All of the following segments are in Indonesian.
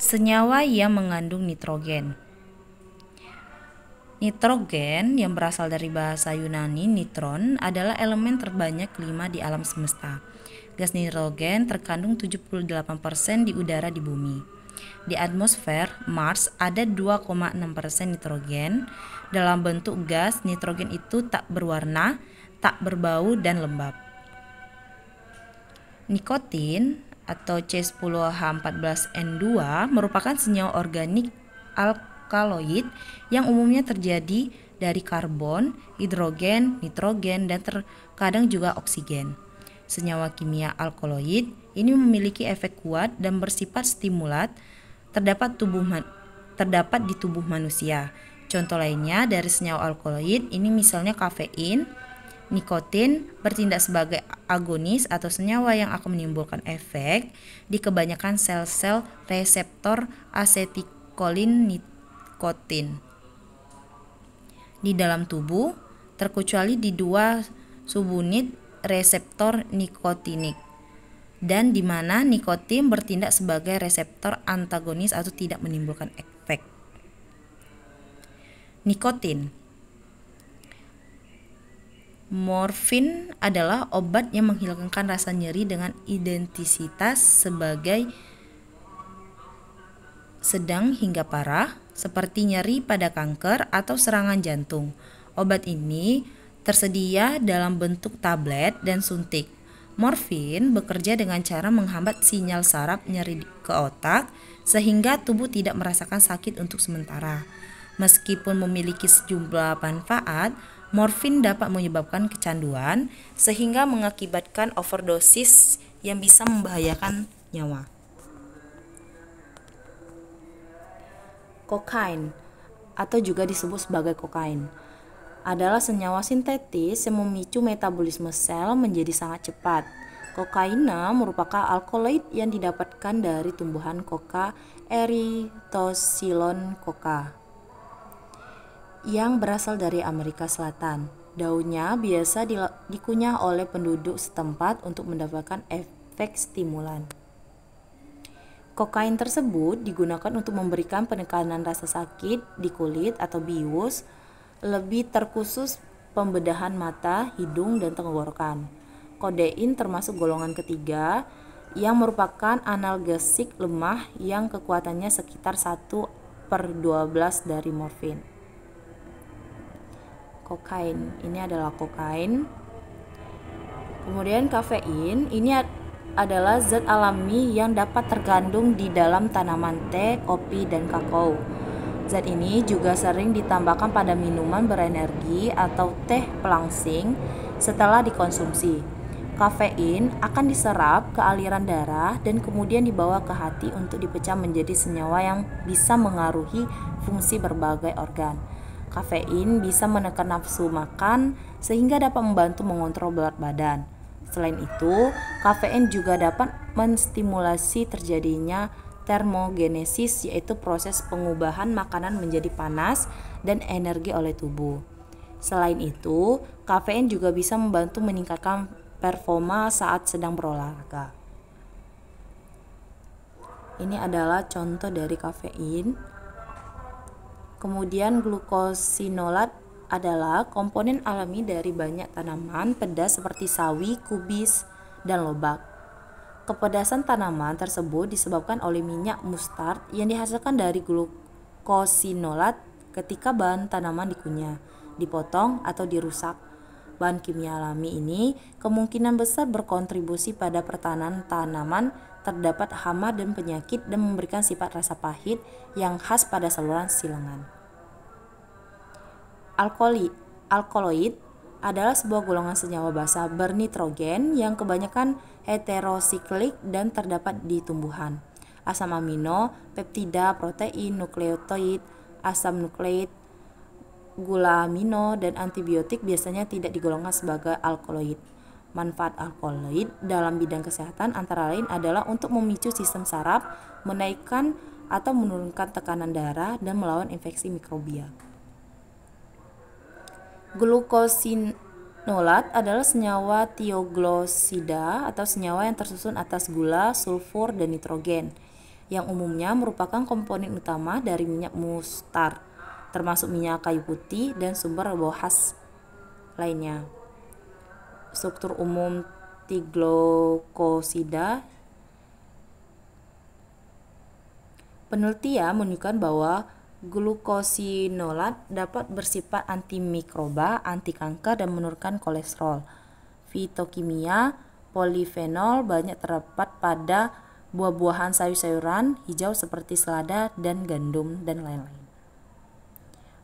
Senyawa yang mengandung nitrogen. Nitrogen yang berasal dari bahasa Yunani nitron adalah elemen terbanyak kelima di alam semesta. Gas nitrogen terkandung 78% di udara di bumi. Di atmosfer Mars ada 2,6% nitrogen. Dalam bentuk gas, nitrogen itu tak berwarna, tak berbau dan lembab. Nikotin atau C10H14N2 merupakan senyawa organik alkaloid yang umumnya terjadi dari karbon, hidrogen, nitrogen, dan terkadang juga oksigen. Senyawa kimia alkaloid ini memiliki efek kuat dan bersifat stimulat terdapat di tubuh manusia. Contoh lainnya dari senyawa alkaloid ini misalnya kafein. Nikotin bertindak sebagai agonis atau senyawa yang akan menimbulkan efek di kebanyakan sel-sel reseptor asetilkolin nikotin di dalam tubuh, terkecuali di dua subunit reseptor nikotinik, dan di mana nikotin bertindak sebagai reseptor antagonis atau tidak menimbulkan efek. Nikotin. Morfin adalah obat yang menghilangkan rasa nyeri dengan intensitas sebagai sedang hingga parah, seperti nyeri pada kanker atau serangan jantung. Obat ini tersedia dalam bentuk tablet dan suntik. Morfin bekerja dengan cara menghambat sinyal saraf nyeri ke otak sehingga tubuh tidak merasakan sakit untuk sementara. Meskipun memiliki sejumlah manfaat, morfin dapat menyebabkan kecanduan sehingga mengakibatkan overdosis yang bisa membahayakan nyawa. Kokain atau juga disebut sebagai kokain adalah senyawa sintetis yang memicu metabolisme sel menjadi sangat cepat. Kokaina merupakan alkaloid yang didapatkan dari tumbuhan Coca erythrocyon coca yang berasal dari Amerika Selatan. Daunnya biasa dikunyah oleh penduduk setempat untuk mendapatkan efek stimulan. Kokain tersebut digunakan untuk memberikan penekanan rasa sakit di kulit atau bius, lebih terkhusus pembedahan mata, hidung, dan tenggorokan. Kodein termasuk golongan ketiga yang merupakan analgesik lemah yang kekuatannya sekitar 1/12 dari morfin. Kokain, ini adalah kokain. Kemudian kafein, ini adalah zat alami yang dapat terkandung di dalam tanaman teh, kopi, dan kakao. Zat ini juga sering ditambahkan pada minuman berenergi atau teh pelangsing setelah dikonsumsi. Kafein akan diserap ke aliran darah dan kemudian dibawa ke hati untuk dipecah menjadi senyawa yang bisa mengaruhi fungsi berbagai organ. Kafein bisa menekan nafsu makan sehingga dapat membantu mengontrol berat badan. Selain itu, kafein juga dapat menstimulasi terjadinya termogenesis, yaitu proses pengubahan makanan menjadi panas dan energi oleh tubuh. Selain itu, kafein juga bisa membantu meningkatkan performa saat sedang berolahraga. Ini adalah contoh dari kafein. Kemudian glukosinolat adalah komponen alami dari banyak tanaman pedas seperti sawi, kubis, dan lobak. Kepedasan tanaman tersebut disebabkan oleh minyak mustard yang dihasilkan dari glukosinolat ketika bahan tanaman dikunyah, dipotong, atau dirusak. Bahan kimia alami ini kemungkinan besar berkontribusi pada pertahanan tanaman terdapat hama dan penyakit dan memberikan sifat rasa pahit yang khas pada saluran silangan. Alkaloid adalah sebuah golongan senyawa basa bernitrogen yang kebanyakan heterosiklik dan terdapat di tumbuhan. Asam amino, peptida, protein, nukleotid, asam nukleik, gula amino, dan antibiotik biasanya tidak digolongkan sebagai alkaloid. Manfaat alkaloid dalam bidang kesehatan antara lain adalah untuk memicu sistem saraf, menaikkan atau menurunkan tekanan darah, dan melawan infeksi mikrobia. Glukosinolat adalah senyawa tioglosida atau senyawa yang tersusun atas gula, sulfur, dan nitrogen yang umumnya merupakan komponen utama dari minyak mustar, termasuk minyak kayu putih dan sumber bau khas lainnya. Struktur umum tiglukosida. Penelitian menunjukkan bahwa glukosinolat dapat bersifat antimikroba, anti kanker, dan menurunkan kolesterol. Fitokimia polifenol banyak terdapat pada buah-buahan, sayur-sayuran hijau seperti selada dan gandum, dan lain-lain.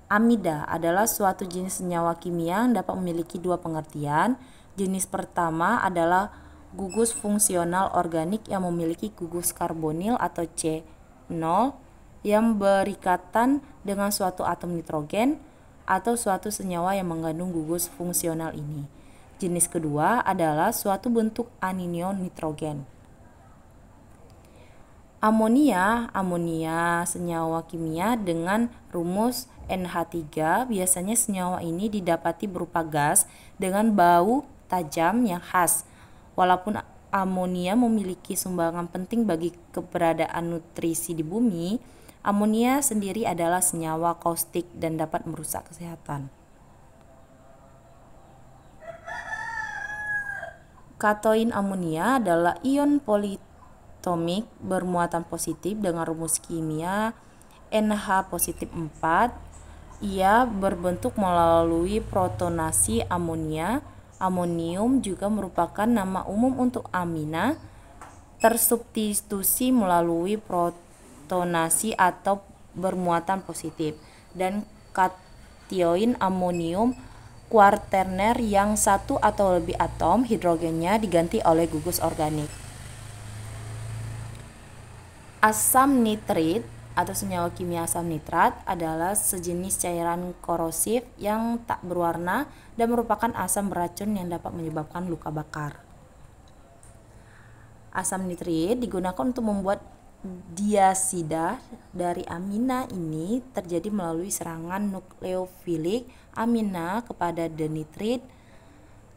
Amida adalah suatu jenis senyawa kimia yang dapat memiliki dua pengertian. Jenis pertama adalah gugus fungsional organik yang memiliki gugus karbonil atau C0 yang berikatan dengan suatu atom nitrogen atau suatu senyawa yang mengandung gugus fungsional ini. Jenis kedua adalah suatu bentuk anion nitrogen. Amonia senyawa kimia dengan rumus NH3. Biasanya senyawa ini didapati berupa gas dengan bau tajam yang khas. Walaupun amonia memiliki sumbangan penting bagi keberadaan nutrisi di bumi, amonia sendiri adalah senyawa kaustik dan dapat merusak kesehatan. Katoin amonia adalah ion poliatomik bermuatan positif dengan rumus kimia NH+4. Ia berbentuk melalui protonasi amonia. Amonium juga merupakan nama umum untuk amina, tersubstitusi melalui protonasi atau bermuatan positif. Dan kation amonium kuaterner yang satu atau lebih atom hidrogennya diganti oleh gugus organik. Asam nitrit atau senyawa kimia asam nitrat adalah sejenis cairan korosif yang tak berwarna dan merupakan asam beracun yang dapat menyebabkan luka bakar. Asam nitrit digunakan untuk membuat diasida dari amina. Ini terjadi melalui serangan nukleofilik amina kepada denitrit,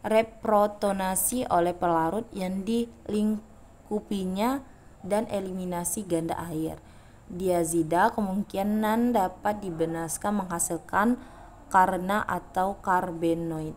reprotonasi oleh pelarut yang dilingkupinya, dan eliminasi ganda air. Diazida kemungkinan dapat dibebaskan menghasilkan karena atau karbenoid.